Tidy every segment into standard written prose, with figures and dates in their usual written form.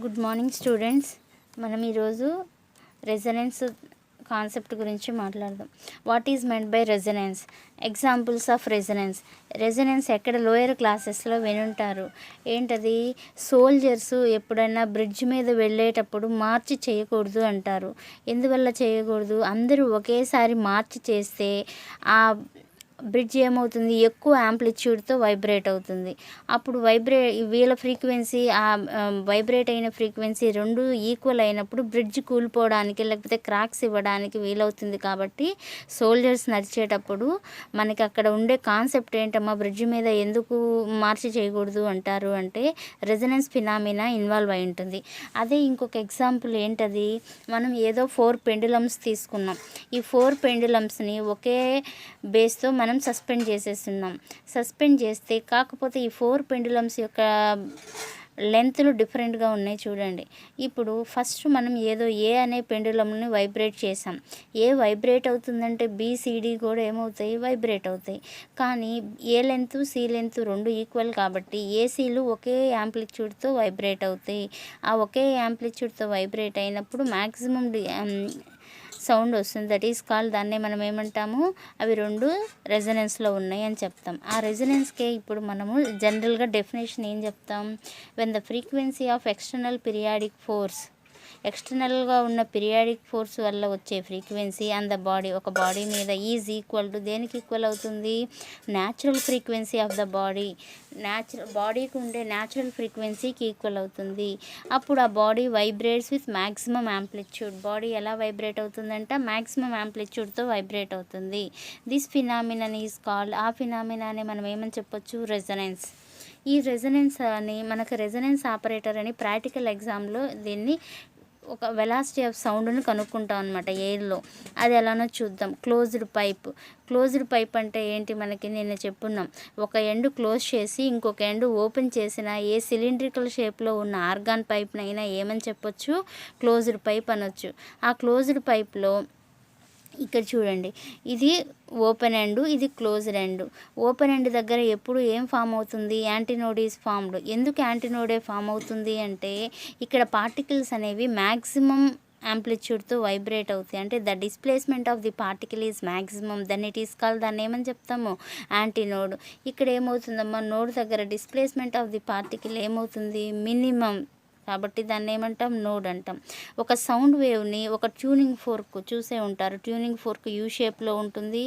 Good morning students. మనం ఈరోజు resonance concept గురించి మాట్లాడదాం. What is meant by resonance, examples of resonance. Resonance ఎక్కడ లోయర్ క్లాసెస్లో వినుంటారు. ఏంటది? సోల్జర్స్ ఎప్పుడైనా బ్రిడ్జ్ మీద వెళ్ళేటప్పుడు మార్చి చేయకూడదు అంటారు. ఎందువల్ల చేయకూడదు? అందరూ ఒకేసారి మార్చి చేస్తే ఆ బ్రిడ్జ్ ఏమవుతుంది, ఎక్కువ యాంప్లిట్యూడ్తో వైబ్రేట్ అవుతుంది. అప్పుడు వీళ్ళ ఫ్రీక్వెన్సీ వైబ్రేట్ అయిన ఫ్రీక్వెన్సీ రెండు ఈక్వల్ అయినప్పుడు బ్రిడ్జ్ కూలిపోవడానికి లేకపోతే క్రాక్స్ ఇవ్వడానికి వీలవుతుంది. కాబట్టి సోల్జర్స్ నడిచేటప్పుడు మనకి అక్కడ ఉండే కాన్సెప్ట్ ఏంటమ్మా, బ్రిడ్జ్ మీద ఎందుకు మార్చి చేయకూడదు అంటారు అంటే రెజొనెన్స్ ఫినామినా ఇన్వాల్వ్ అయి ఉంటుంది. అదే ఇంకొక ఎగ్జాంపుల్ ఏంటది, మనం ఏదో 4 పెండులమ్స్ తీసుకున్నాం. ఈ 4 పెండులమ్స్ని ఒకే బేస్తో మనం సస్పెండ్ చేసేస్తున్నాం. సస్పెండ్ చేస్తే కాకపోతే ఈ 4 పెండులమ్స్ యొక్క లెంత్లు డిఫరెంట్గా ఉన్నాయి చూడండి. ఇప్పుడు ఫస్ట్ మనం ఏదో ఏ అనే పెండులంని వైబ్రేట్ చేసాం. ఏ వైబ్రేట్ అవుతుందంటే బీసీడీ కూడా ఏమవుతాయి, వైబ్రేట్ అవుతాయి. కానీ ఏ లెంత్ సి లెంత్ రెండు ఈక్వల్ కాబట్టి ఏసీలు ఒకే యాంప్లిట్యూడ్తో వైబ్రేట్ అవుతాయి. ఆ ఒకే యాంప్లిట్యూడ్తో వైబ్రేట్ అయినప్పుడు మ్యాక్సిమం సౌండ్ వస్తుంది. దట్ ఈస్ కాల్డ్, దాన్నే మనం ఏమంటాము, అవి రెండు రెజొనెన్స్లో ఉన్నాయి అని చెప్తాం. ఆ రెజొనెన్స్కే ఇప్పుడు మనము జనరల్గా డెఫినేషన్ ఏం చెప్తాం, when the frequency of external periodic force, ఎక్స్టర్నల్గా ఉన్న పీరియాడిక్ ఫోర్స్ వల్ల వచ్చే ఫ్రీక్వెన్సీ అండ్ ద బాడీ, ఒక బాడీ మీద ఈజ్ ఈక్వల్ టు దేనికి ఈక్వల్ అవుతుంది, natural frequency of the body. బాడీకి ఉండే న్యాచురల్ ఫ్రీక్వెన్సీకి ఈక్వల్ అవుతుంది. అప్పుడు ఆ body vibrates with maximum amplitude. Body ఎలా వైబ్రేట్ అవుతుందంట, మ్యాక్సిమం యాంప్లిట్యూడ్తో వైబ్రేట్ అవుతుంది. దిస్ ఫినామినన్ ఈజ్ కాల్డ్, ఆ ఫినామినానే మనం ఏమని చెప్పొచ్చు, రెజొనెన్స్. ఈ రెజొనెన్స్ అని మనకు రెజొనెన్స్ ఆపరేటర్ అని ప్రాక్టికల్ ఎగ్జామ్లో దీన్ని ఒక వెలాసిటీ ఆఫ్ సౌండ్ని కనుక్కుంటాం అనమాట ఎయిర్లో. అది ఎలానో చూద్దాం. క్లోజ్డ్ పైప్ అంటే ఏంటి, మనకి నిన్న చెప్పున్నాం, ఒక ఎండ్ క్లోజ్ చేసి ఇంకొక ఎండ్ ఓపెన్ చేసిన ఏ సిలిండ్రికల్ షేప్లో ఉన్న ఆర్గాన్ పైప్నైనా ఏమని చెప్పొచ్చు, క్లోజ్డ్ పైప్ అనొచ్చు. ఆ క్లోజ్డ్ పైప్లో ఇక్కడ చూడండి, ఇది ఓపెన్ ఎండ్, ఇది క్లోజ్డ్ ఎండ్. ఓపెన్ ఎండ్ దగ్గర ఎప్పుడు ఏం ఫామ్ అవుతుంది, యాంటీనోడ్ ఈజ్ ఫామ్డ్. ఎందుకు యాంటీనోడే ఫామ్ అవుతుంది అంటే ఇక్కడ పార్టికల్స్ అనేవి మ్యాక్సిమం యాంప్లిట్యూడ్తో వైబ్రేట్ అవుతాయి. అంటే the displacement of the particle is maximum, then it is called, దాన్ని ఏమని చెప్తాము, యాంటీనోడ్. ఇక్కడ ఏమవుతుందమ్మా, నోడ్ దగ్గర డిస్ప్లేస్మెంట్ ఆఫ్ ది పార్టికల్ ఏమవుతుంది, మినిమం. కాబట్టి దాన్ని ఏమంటాం, నోడ్ అంటాం. ఒక సౌండ్ వేవ్ని ఒక ట్యూనింగ్ ఫోర్క్ చూసే ఉంటారు. ట్యూనింగ్ ఫోర్క్ యూ షేప్లో ఉంటుంది.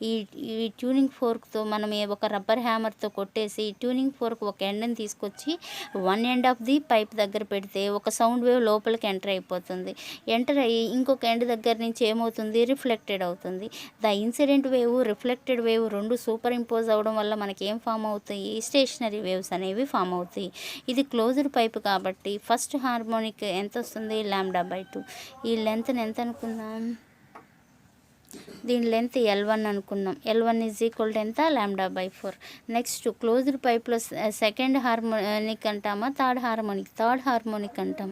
ఈ ట్యూనింగ్ ఫోర్క్తో మనం ఒక రబ్బర్ హ్యామర్తో కొట్టేసి ట్యూనింగ్ ఫోర్క్ ఒక ఎండ్ని తీసుకొచ్చి one end of the pipe దగ్గర పెడితే ఒక సౌండ్ వేవ్ లోపలికి ఎంటర్ అయిపోతుంది. ఎంటర్ అయ్యి ఇంకొక ఎండ్ దగ్గర నుంచి ఏమవుతుంది, రిఫ్లెక్టెడ్ అవుతుంది. The incident wave, reflected wave రెండు సూపర్ ఇంపోజ్ అవ్వడం వల్ల మనకి ఏం ఫామ్ అవుతాయి, స్టేషనరీ వేవ్స్ అనేవి ఫామ్ అవుతాయి. ఇది క్లోజ్డ్ పైప్ కాబట్టి ఫస్ట్ హార్మోనిక్ ఎంత వస్తుంది, λ/2. ఈ లెంత్ని ఎంత అనుకుందాం, దీని లెంత్ L1 అనుకున్నాం. L1 ఈజ్ ఈక్వల్ టు ఎంత, λ/4. నెక్స్ట్ క్లోజ్డ్ పైప్లో సెకండ్ హార్మోనిక్ అంటామా, థర్డ్ హార్మోనిక్ అంటాం.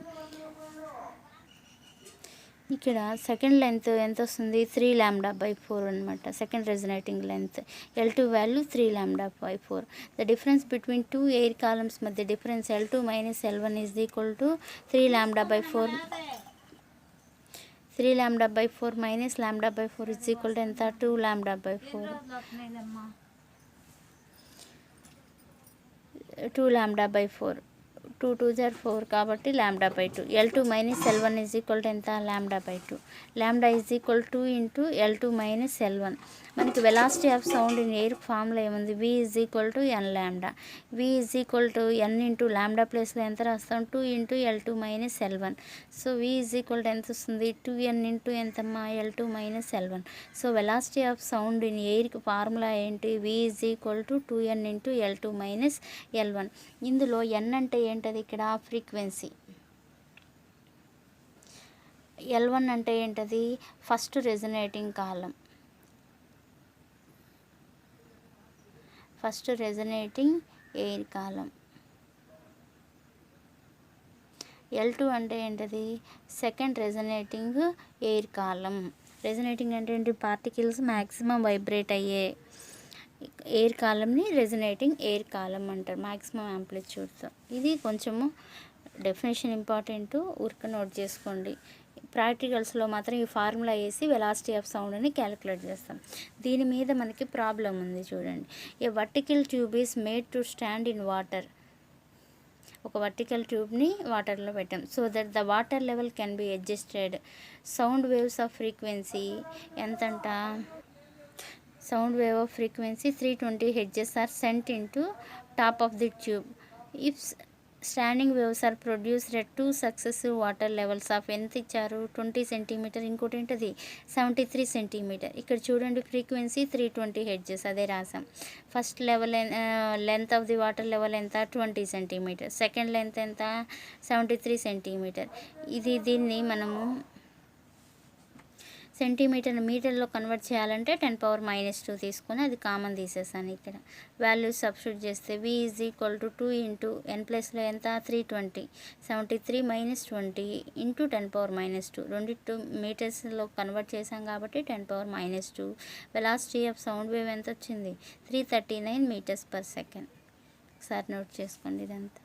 ఇక్కడ సెకండ్ లెంత్ ఎంత వస్తుంది, 3 λ/4 అనమాట. Second resonating length L2 value 3 λ/4. The difference between 2 air columns మధ్య difference L2 minus L1 is equal to 3 λ/4. 3 λ/4 minus λ/4 is equal to ఎంత, 2 λ/4. 2 λ/4, 2 2s are 4 కాబట్టి λ/2. L2 minus L1 is equal to ఎంత, λ/2. λ is equal 2 into L2 minus L1. మనకి velocity of sound in air ఫామ్లో ఏముంది, V is equal to n λ. V is equal to n into λ ప్లేస్లో ఎంత రాస్తాం, 2 into L2 minus L1. So V is equal to ఎంత వస్తుంది, 2n into ఎంతమ్మా, L2 minus L1. So velocity of sound in ఎయిర్కి formula ఏంటి, V is equal to 2n into L2 minus L1. ఇందులో n అంటే ఏంటది, ఇక్కడ ఫ్రీక్వెన్సీ. L1 అంటే ఏంటది, ఫస్ట్ రెజొనేటింగ్ కాలం, ఫస్ట్ రెజొనేటింగ్ ఎయిర్ కాలం. L2 అంటే ఏంటది, సెకండ్ రెజొనేటింగ్ ఎయిర్ కాలం. రెజొనేటింగ్ అంటే ఏంటి, పార్టికల్స్ మ్యాక్సిమం వైబ్రేట్ అయ్యే ఎయిర్ కాలంని రెజొనేటింగ్ ఎయిర్ కాలం అంటారు, మ్యాక్సిమం యాంప్లిట్యూడ్తో. ఇది కొంచెము డెఫినేషన్ ఇంపార్టెంట్, ఊరికే నోట్ చేసుకోండి. ప్రాక్టికల్స్లో మాత్రం ఈ ఫార్ములా వేసి వెలాసిటీ ఆఫ్ సౌండ్ని క్యాలిక్యులేట్ చేస్తాం. దీని మీద మనకి ప్రాబ్లం ఉంది చూడండి. A vertical tube is made to stand in water. ఒక వర్టికల్ ట్యూబ్ని వాటర్లో పెట్టాం. So that the water level can be adjusted. Sound waves of frequency ఎంతంట? Sound wave of frequency 320 Hz are sent into top of the tube. If standing waves are produced at 2 successive water levels of ఎంత ఇచ్చారు? 20 cm. ఇంకోటి ఏంటది? 73 cm. ఇక్కడ చూడండి, frequency 320 Hz, అదే రాసాం. First level length of the water level ఎంత? 20 cm. Second length ఎంత? 73 cm. దీన్ని మనము సెంటీమీటర్ మీటర్లో కన్వర్ట్ చేయాలంటే 10⁻² తీసుకొని అది కామన్ తీసేసాను. ఇక్కడ వాల్యూస్ సబ్స్టిట్యూట్ చేస్తే v is equal to 2 into n ప్లస్లో ఎంత? 320. 73 - 20 ఇంటూ 10⁻². రెండిట్టు మీటర్స్లో కన్వర్ట్ చేసాం కాబట్టి 10⁻². వెలాసిటీ ఆఫ్ సౌండ్ వేవ్ ఎంత వచ్చింది? 339 meters per second. ఒకసారి నోట్ చేసుకోండి ఇదంతా.